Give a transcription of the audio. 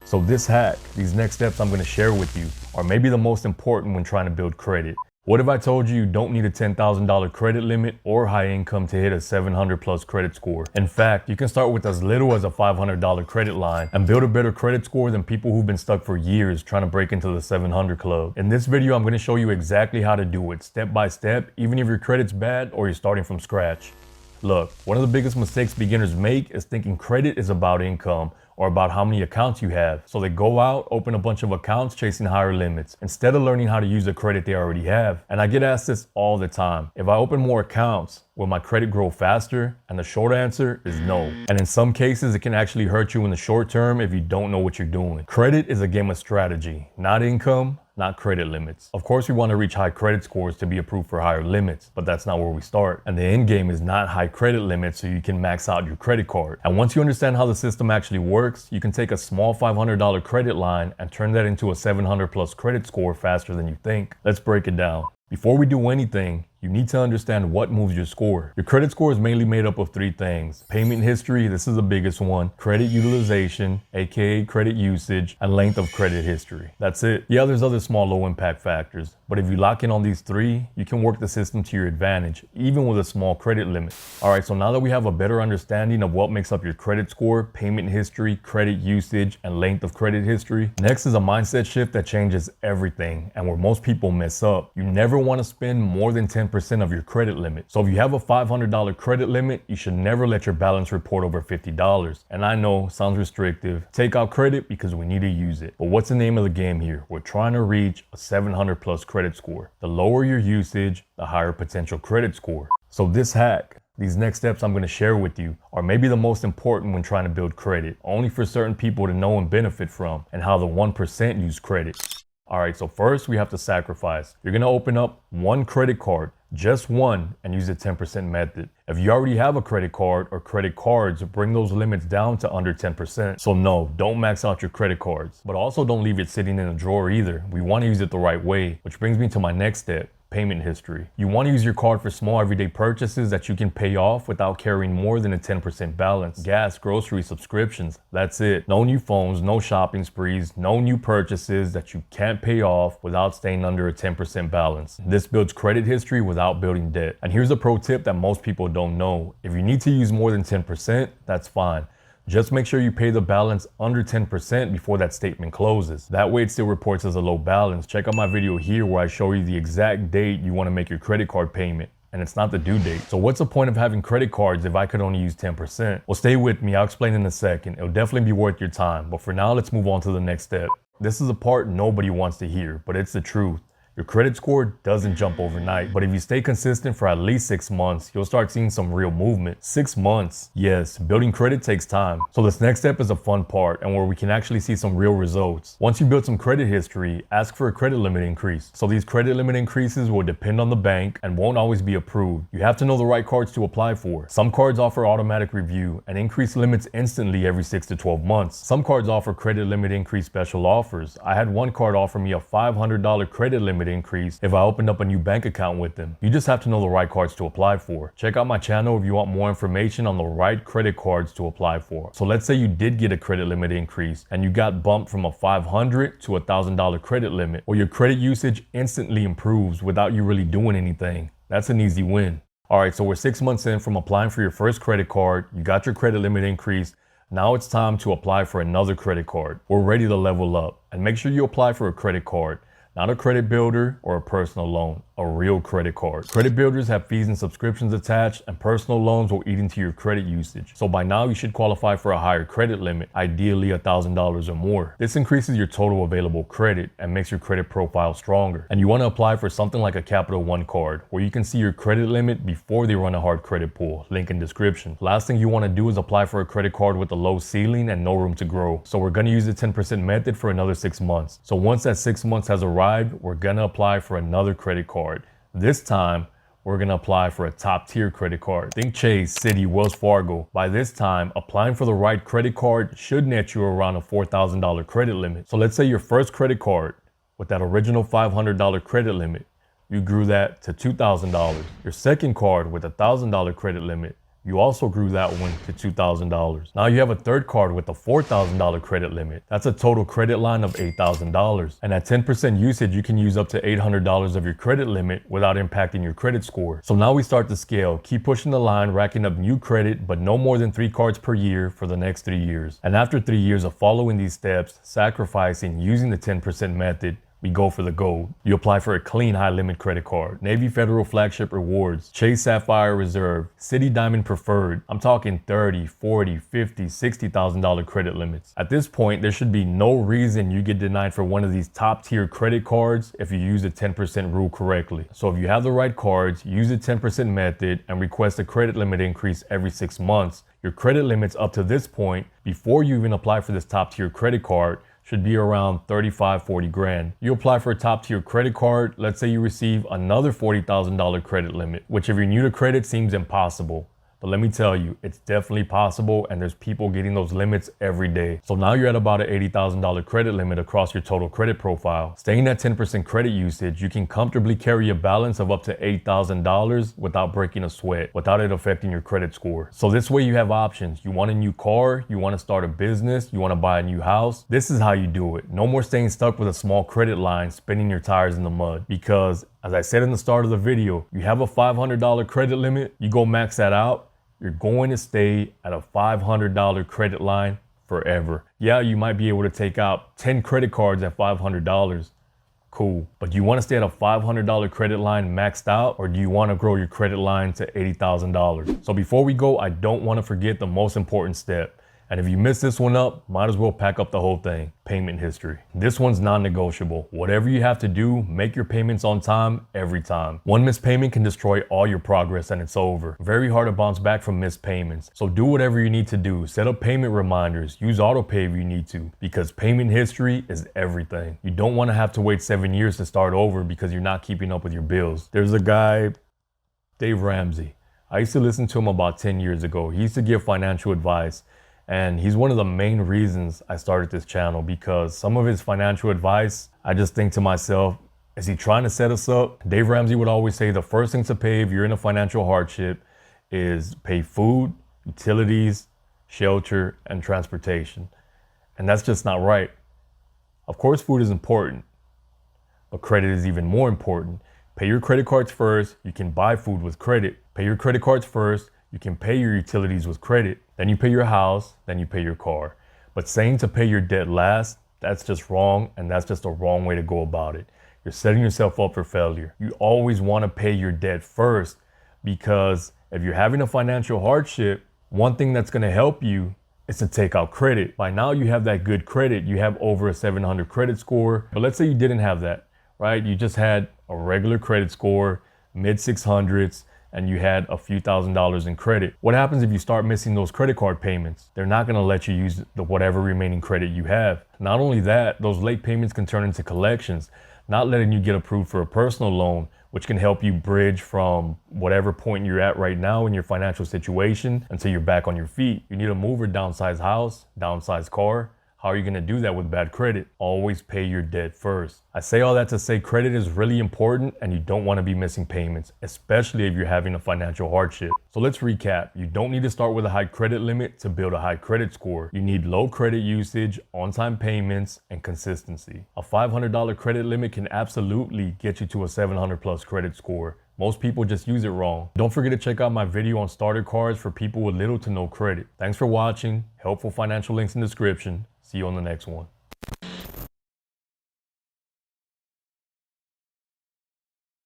So this hack, these next steps I'm going to share with you are maybe the most important when trying to build credit. What if I told you you don't need a $10,000 credit limit or high income to hit a 700 plus credit score? In fact, you can start with as little as a $500 credit line and build a better credit score than people who've been stuck for years trying to break into the 700 club. In this video, I'm going to show you exactly how to do it step by step, even if your credit's bad or you're starting from scratch. Look, one of the biggest mistakes beginners make is thinking credit is about income or about how many accounts you have. So they go out, open a bunch of accounts chasing higher limits instead of learning how to use the credit they already have. And I get asked this all the time. If I open more accounts, will my credit grow faster? And the short answer is no. And in some cases, it can actually hurt you in the short term if you don't know what you're doing. Credit is a game of strategy, not income, not credit limits. Of course, we want to reach high credit scores to be approved for higher limits, but that's not where we start. And the end game is not high credit limits so you can max out your credit card. And once you understand how the system actually works, you can take a small $500 credit line and turn that into a 700 plus credit score faster than you think. Let's break it down. Before we do anything, you need to understand what moves your score. Your credit score is mainly made up of three things: payment history, this is the biggest one, credit utilization, aka credit usage, and length of credit history. That's it. Yeah, there's other small low impact factors, but if you lock in on these three, you can work the system to your advantage, even with a small credit limit. All right, so now that we have a better understanding of what makes up your credit score, payment history, credit usage, and length of credit history, next is a mindset shift that changes everything and where most people mess up. You never want to spend more than 10% of your credit limit. So if you have a $500 credit limit, you should never let your balance report over $50. And I know, sounds restrictive. Take out credit because we need to use it. But what's the name of the game here? We're trying to reach a 700 plus credit score. The lower your usage, the higher potential credit score. So this hack, these next steps I'm going to share with you are maybe the most important when trying to build credit, only for certain people to know and benefit from, and how the 1% use credit. All right, so first we have to sacrifice. You're going to open up one credit card, just one, and use the 10% method. If you already have a credit card or credit cards, bring those limits down to under 10%. So no, don't max out your credit cards, but also don't leave it sitting in a drawer either. We want to use it the right way, which brings me to my next step. Payment history. You want to use your card for small everyday purchases that you can pay off without carrying more than a 10% balance. Gas, grocery, subscriptions, that's it. No new phones, no shopping sprees, no new purchases that you can't pay off without staying under a 10% balance. This builds credit history without building debt. And here's a pro tip that most people don't know. If you need to use more than 10%, that's fine. Just make sure you pay the balance under 10% before that statement closes. That way it still reports as a low balance. Check out my video here where I show you the exact date you want to make your credit card payment. And it's not the due date. So what's the point of having credit cards if I could only use 10%? Well, stay with me. I'll explain in a second. It'll definitely be worth your time. But for now, let's move on to the next step. This is the part nobody wants to hear, but it's the truth. Your credit score doesn't jump overnight, but if you stay consistent for at least 6 months, you'll start seeing some real movement. 6 months. Yes, building credit takes time. So this next step is a fun part and where we can actually see some real results. Once you build some credit history, ask for a credit limit increase. So these credit limit increases will depend on the bank and won't always be approved. You have to know the right cards to apply for. Some cards offer automatic review and increase limits instantly every 6 to 12 months. Some cards offer credit limit increase special offers. I had one card offer me a $500 credit limit increase if I opened up a new bank account with them. You just have to know the right cards to apply for. Check out my channel if you want more information on the right credit cards to apply for. So let's say you did get a credit limit increase and you got bumped from a $500 to a $1,000 credit limit, or your credit usage instantly improves without you really doing anything. That's an easy win. All right, so we're 6 months in from applying for your first credit card. You got your credit limit increase. Now it's time to apply for another credit card. We're ready to level up, and make sure you apply for a credit card. Not a credit builder or a personal loan, a real credit card. Credit builders have fees and subscriptions attached, and personal loans will eat into your credit usage. So by now you should qualify for a higher credit limit, ideally $1,000 or more. This increases your total available credit and makes your credit profile stronger. And you want to apply for something like a Capital One card, where you can see your credit limit before they run a hard credit pull. Link in description. Last thing you want to do is apply for a credit card with a low ceiling and no room to grow. So we're going to use the 10% method for another 6 months. So once that 6 months has arrived, we're going to apply for another credit card. This time, we're going to apply for a top tier credit card. Think Chase, Citi, Wells Fargo. By this time, applying for the right credit card should net you around a $4,000 credit limit. So let's say your first credit card with that original $500 credit limit, you grew that to $2,000. Your second card with a $1,000 credit limit, You also grew that one to $2,000. Now you have a third card with a $4,000 credit limit. That's a total credit line of $8,000. And at 10% usage, you can use up to $800 of your credit limit without impacting your credit score. So now we start to scale. Keep pushing the line, racking up new credit, but no more than 3 cards per year for the next 3 years. And after 3 years of following these steps, sacrificing, using the 10% method, we go for the gold. You apply for a clean high limit credit card, Navy Federal Flagship Rewards, Chase Sapphire Reserve, Citi Diamond Preferred. I'm talking $30, $40, $50, $60,000 credit limits. At this point, there should be no reason you get denied for one of these top tier credit cards if you use the 10% rule correctly. So if you have the right cards, use the 10% method and request a credit limit increase every 6 months. Your credit limits up to this point, before you even apply for this top tier credit card, should be around 35, 40 grand. You apply for a top tier credit card, let's say you receive another $40,000 credit limit, which if you're new to credit seems impossible. But let me tell you, it's definitely possible, and there's people getting those limits every day. So now you're at about an $80,000 credit limit across your total credit profile. Staying at 10% credit usage, you can comfortably carry a balance of up to $8,000 without breaking a sweat, without it affecting your credit score. So this way you have options. You want a new car, you want to start a business, you want to buy a new house. This is how you do it. No more staying stuck with a small credit line, spinning your tires in the mud. Because as I said in the start of the video, you have a $500 credit limit, you go max that out, you're going to stay at a $500 credit line forever. Yeah, you might be able to take out 10 credit cards at $500. Cool. But do you want to stay at a $500 credit line maxed out, or do you want to grow your credit line to $80,000? So before we go, I don't want to forget the most important step. And if you mess this one up, might as well pack up the whole thing. Payment history. This one's non-negotiable. Whatever you have to do, make your payments on time every time. One missed payment can destroy all your progress and it's over. Very hard to bounce back from missed payments. So do whatever you need to do. Set up payment reminders. Use autopay if you need to, because payment history is everything. You don't want to have to wait 7 years to start over because you're not keeping up with your bills. There's a guy, Dave Ramsey. I used to listen to him about 10 years ago. He used to give financial advice. And he's one of the main reasons I started this channel, because some of his financial advice, I just think to myself, is he trying to set us up? Dave Ramsey would always say the first thing to pay if you're in a financial hardship is pay food, utilities, shelter, and transportation. And that's just not right. Of course, food is important, but credit is even more important. Pay your credit cards first. You can buy food with credit. Pay your credit cards first. You can pay your utilities with credit. Then you pay your house, then you pay your car. But saying to pay your debt last, that's just wrong, and that's just a wrong way to go about it. You're setting yourself up for failure. You always want to pay your debt first, because if you're having a financial hardship, one thing that's going to help you is to take out credit. By now you have that good credit. You have over a 700 credit score. But let's say you didn't have that, right? You just had a regular credit score, mid 600s, and you had a few $1,000s in credit. What happens if you start missing those credit card payments? They're not gonna let you use the whatever remaining credit you have. Not only that, those late payments can turn into collections, not letting you get approved for a personal loan, which can help you bridge from whatever point you're at right now in your financial situation until you're back on your feet. You need a move or downsize house, downsize car. How are you going to do that with bad credit? Always pay your debt first. I say all that to say credit is really important, and you don't want to be missing payments, especially if you're having a financial hardship. So let's recap. You don't need to start with a high credit limit to build a high credit score. You need low credit usage, on-time payments, and consistency. A $500 credit limit can absolutely get you to a 700 plus credit score. Most people just use it wrong. Don't forget to check out my video on starter cards for people with little to no credit. Thanks for watching. Helpful financial links in the description. See you on the next one.